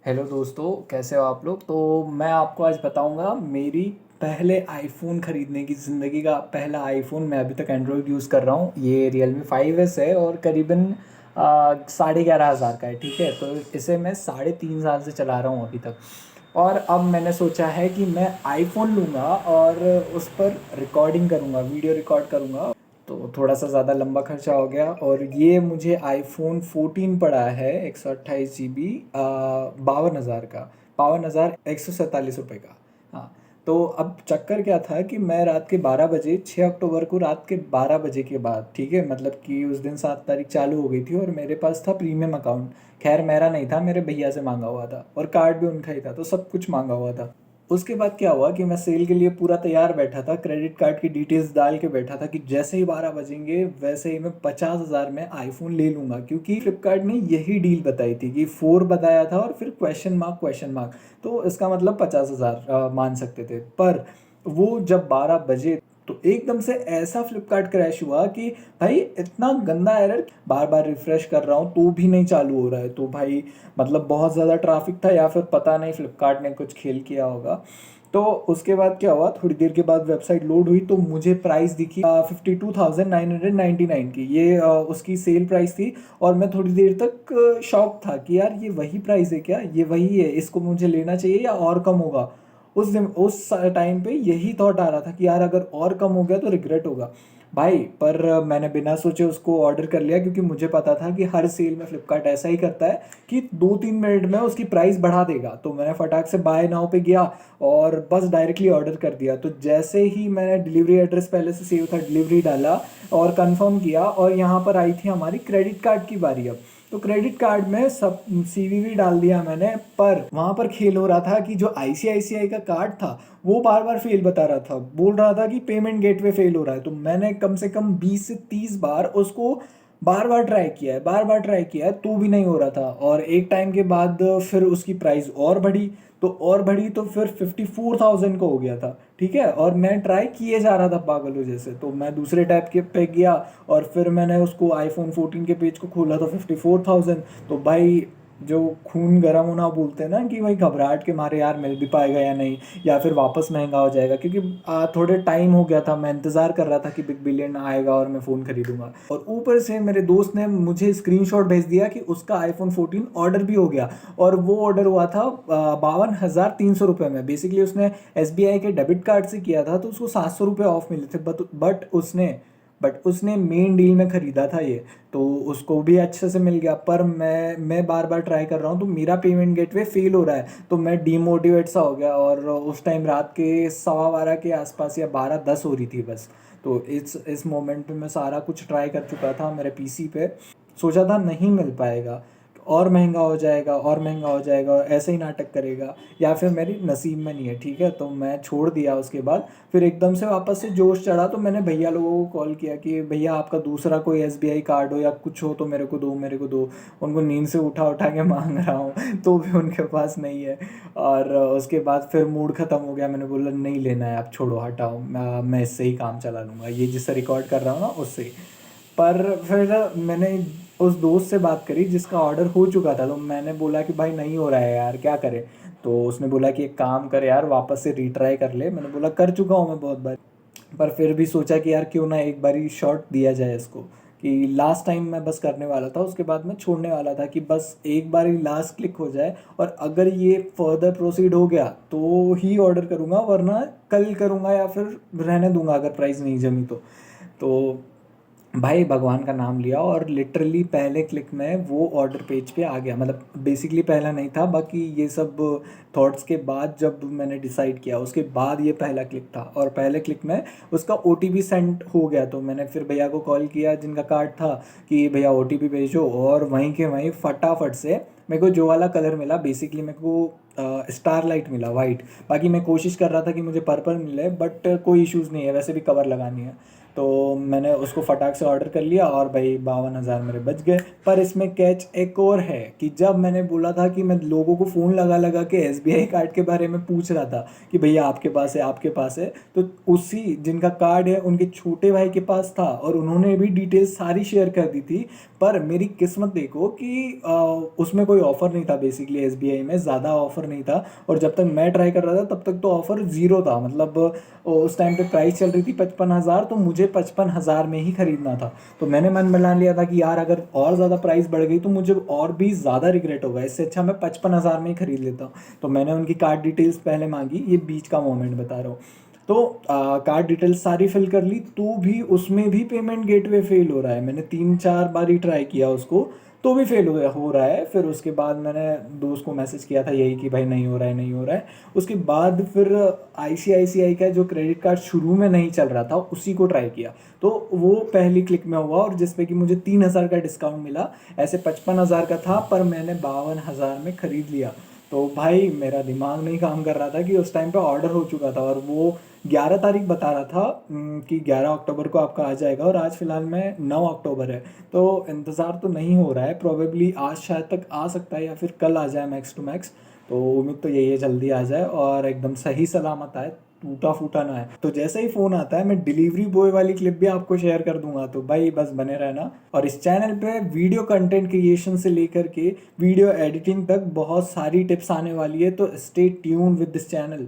Hello दोस्तों, कैसे हो आप लोग। तो मैं आपको आज बताऊंगा मेरी पहले आईफ़ोन ख़रीदने की ज़िंदगी का पहला आईफ़ोन। मैं अभी तक एंड्रॉयड यूज़ कर रहा हूँ। ये Realme 5S है और करीबन 11,500 का है। ठीक है, तो इसे मैं 3.5 साल से चला रहा हूँ अभी तक। और अब मैंने सोचा है कि मैं आईफ़ोन लूँगा और उस पर रिकॉर्डिंग करूँगा, वीडियो रिकॉर्ड करूँगा। तो थोड़ा सा ज़्यादा लंबा खर्चा हो गया और ये मुझे आईफोन 14 पड़ा है 128 GB 52,000 का, 52,147 रुपये का। हाँ, तो अब चक्कर क्या था कि मैं रात के 12 बजे, 6 अक्टूबर को रात के 12 बजे के बाद, ठीक है, मतलब कि उस दिन 7 तारीख चालू हो गई थी और मेरे पास था प्रीमियम अकाउंट। खैर मेरा नहीं था, मेरे भैया से मांगा हुआ था और कार्ड भी उनका ही था, तो सब कुछ मांगा हुआ था। उसके बाद क्या हुआ कि मैं सेल के लिए पूरा तैयार बैठा था, क्रेडिट कार्ड की डिटेल्स डाल के बैठा था कि जैसे ही 12 बजेंगे वैसे ही मैं 50,000 में आईफोन ले लूँगा, क्योंकि फ्लिपकार्ट ने यही डील बताई थी कि 4 बताया था और फिर क्वेश्चन मार्क, तो इसका मतलब 50,000 मान सकते थे। पर वो जब 12 बजे तो एकदम से ऐसा फ्लिपकार्ट क्रैश हुआ कि भाई इतना गंदा एरर, बार बार रिफ्रेश कर रहा हूँ तो भी नहीं चालू हो रहा है। तो भाई मतलब बहुत ज़्यादा ट्रैफिक था या फिर पता नहीं फ्लिपकार्ट ने कुछ खेल किया होगा। तो उसके बाद क्या हुआ, थोड़ी देर के बाद वेबसाइट लोड हुई तो मुझे प्राइस दिखी 52,999 की। ये उसकी सेल प्राइस थी और मैं थोड़ी देर तक शॉक था कि यार ये वही प्राइस है क्या, ये वही है, इसको मुझे लेना चाहिए या और कम होगा। उस दिन उस टाइम पे यही थॉट आ रहा था कि यार अगर और कम हो गया तो रिग्रेट होगा भाई। पर मैंने बिना सोचे उसको ऑर्डर कर लिया, क्योंकि मुझे पता था कि हर सेल में फ्लिपकार्ट ऐसा ही करता है कि 2-3 मिनट में उसकी प्राइस बढ़ा देगा। तो मैंने फटाक से बाय नाउ पे गया और बस डायरेक्टली ऑर्डर कर दिया। तो जैसे ही मैंने डिलीवरी एड्रेस पहले से सेव था, डिलीवरी डाला और कंफर्म किया और यहाँ पर आई थी हमारी क्रेडिट कार्ड की बारी। अब तो क्रेडिट कार्ड में सब सीवीवी डाल दिया मैंने, पर वहाँ पर खेल हो रहा था कि जो आईसीआईसीआई का कार्ड था वो बार बार फेल बता रहा था, बोल रहा था कि पेमेंट गेटवे फेल हो रहा है। तो मैंने कम से कम 20 से 30 बार उसको बार बार ट्राई किया है, बार बार ट्राई किया है, तो भी नहीं हो रहा था। और एक टाइम के बाद फिर उसकी प्राइस और बढ़ी, तो और बढ़ी तो फिर 54,000 का हो गया था। ठीक है, और मैं ट्राई किए जा रहा था पागलों जैसे। तो मैं दूसरे टैब के पे गया और फिर मैंने उसको आईफोन 14 के पेज को खोला तो 54,000। तो भाई जो खून गर्म होना बोलते हैं ना, कि भाई घबराहट के मारे यार मिल भी पाएगा या नहीं, या फिर वापस महंगा हो जाएगा, क्योंकि थोड़े टाइम हो गया था, मैं इंतज़ार कर रहा था कि बिग बिलियन आएगा और मैं फ़ोन खरीदूंगा। और ऊपर से मेरे दोस्त ने मुझे स्क्रीनशॉट भेज दिया कि उसका आईफोन 14 ऑर्डर भी हो गया और वो ऑर्डर हुआ था 52,300 रुपये में। बेसिकली उसने एसबीआई के डेबिट कार्ड से किया था तो उसको 700 रुपये ऑफ मिले थे। बट उसने मेन डील में ख़रीदा था ये, तो उसको भी अच्छे से मिल गया। पर मैं बार बार ट्राई कर रहा हूँ तो मेरा पेमेंट गेटवे फेल हो रहा है, तो मैं डीमोटिवेट सा हो गया। और उस टाइम रात के 12:15 के आसपास या 12:10 हो रही थी बस। तो इस मोमेंट पे मैं सारा कुछ ट्राई कर चुका था मेरे पीसी पे, सोचा था नहीं मिल पाएगा, और महंगा हो जाएगा और महंगा हो जाएगा और ऐसे ही नाटक करेगा, या फिर मेरी नसीब में नहीं है। ठीक है, तो मैं छोड़ दिया उसके बाद। फिर एकदम से वापस से जोश चढ़ा तो मैंने भैया लोगों को कॉल किया कि भैया आपका दूसरा कोई एसबीआई कार्ड हो या कुछ हो तो मेरे को दो, मेरे को दो। उनको नींद से उठा उठा के मांग रहा हूँ तो भी उनके पास नहीं है। और उसके बाद फिर मूड ख़त्म हो गया, मैंने बोला नहीं लेना है, आप छोड़ो, हटाओ, मैं इससे ही काम चला लूँगा, ये जिससे रिकॉर्ड कर रहा हूँ ना उससे ही। पर फिर मैंने उस दोस्त से बात करी जिसका ऑर्डर हो चुका था, तो मैंने बोला कि भाई नहीं हो रहा है यार, क्या करें। तो उसने बोला कि एक काम कर यार, वापस से रीट्राई कर ले। मैंने बोला कर चुका हूँ मैं बहुत बार, पर फिर भी सोचा कि यार क्यों ना एक बारी शॉट दिया जाए इसको। कि लास्ट टाइम मैं बस करने वाला था, उसके बाद मैं छोड़ने वाला था कि बस एक बार ही लास्ट क्लिक हो जाए, और अगर ये फर्दर प्रोसीड हो गया तो ही ऑर्डर करूँगा, वरना कल करूँगा या फिर रहने दूंगा अगर प्राइस नहीं जमी तो भाई भगवान का नाम लिया और लिटरली पहले क्लिक में वो ऑर्डर पेज पे आ गया। मतलब बेसिकली पहला नहीं था, बाकी ये सब थॉट्स के बाद जब मैंने डिसाइड किया उसके बाद ये पहला क्लिक था, और पहले क्लिक में उसका ओटीपी सेंड हो गया। तो मैंने फिर भैया को कॉल किया जिनका कार्ड था कि भैया ओटीपी भेजो, और वहीं के वहीं फटाफट से मेरे को जो वाला कलर मिला, बेसिकली मेरे को स्टार लाइट मिला वाइट। बाकी मैं कोशिश कर रहा था कि मुझे पर्पल मिले, बट कोई इश्यूज़ नहीं है, वैसे भी कवर लगानी है। तो मैंने उसको फटाक से ऑर्डर कर लिया और भाई 52,000 मेरे बच गए। पर इसमें कैच एक और है कि जब मैंने बोला था कि मैं लोगों को फ़ोन लगा लगा के एसबीआई कार्ड के बारे में पूछ रहा था कि भैया आपके पास है, आपके पास है, तो उसी जिनका कार्ड है उनके छोटे भाई के पास था और उन्होंने भी डिटेल्स सारी शेयर कर दी थी। पर मेरी किस्मत देखो कि उसमें कोई ऑफ़र नहीं था, बेसिकली एसबीआई में ज़्यादा ऑफ़र नहीं था। और जब तक मैं ट्राई कर रहा था तब तक तो ऑफ़र ज़ीरो था, मतलब उस टाइम पे प्राइस चल रही थी 55,000, तो मुझे 55,000 में ही खरीदना था। तो मैंने मन बना लिया था कि यार अगर और ज़्यादा प्राइस बढ़ गई तो मुझे और भी ज़्यादा रिग्रेट होगा, इससे अच्छा मैं 55,000 में ही खरीद लेता हूँ। तो मैंने उनकी कार्ड डिटेल्स पहले मांगी, ये बीच का मोमेंट बता रहा हूँ। तो कार्ड डिटेल्स सारी फिल कर ली, तो भी उसमें भी पेमेंट गेटवे फेल हो रहा है। मैंने 3-4 बार ही ट्राई किया उसको, तो भी फेल हो रहा है। फिर उसके बाद मैंने दोस्त को मैसेज किया था यही कि भाई नहीं हो रहा है, नहीं हो रहा है। उसके बाद फिर आईसीआईसीआई का जो क्रेडिट कार्ड शुरू में नहीं चल रहा था उसी को ट्राई किया, तो वो पहली क्लिक में हुआ और जिसपे कि मुझे 3,000 का डिस्काउंट मिला। ऐसे 55,000 का था पर मैंने 52,000 में ख़रीद लिया। तो भाई मेरा दिमाग नहीं काम कर रहा था कि उस टाइम पे ऑर्डर हो चुका था और वो 11 तारीख बता रहा था कि 11 अक्टूबर को आपका आ जाएगा, और आज फ़िलहाल में 9 अक्टूबर है। तो इंतज़ार तो नहीं हो रहा है, प्रोबेबली आज शायद तक आ सकता है या फिर कल आ जाए मैक्स टू मैक्स। तो उम्मीद तो यही है जल्दी आ जाए और एकदम सही सलामत आए, टूटा फूटा ना है। तो जैसे ही फ़ोन आता है मैं डिलीवरी बॉय वाली क्लिप भी आपको शेयर कर दूंगा, तो भाई बस बने रहना। और इस चैनल पे वीडियो कंटेंट क्रिएशन से लेकर के वीडियो एडिटिंग तक बहुत सारी टिप्स आने वाली है, तो stay tune with this channel.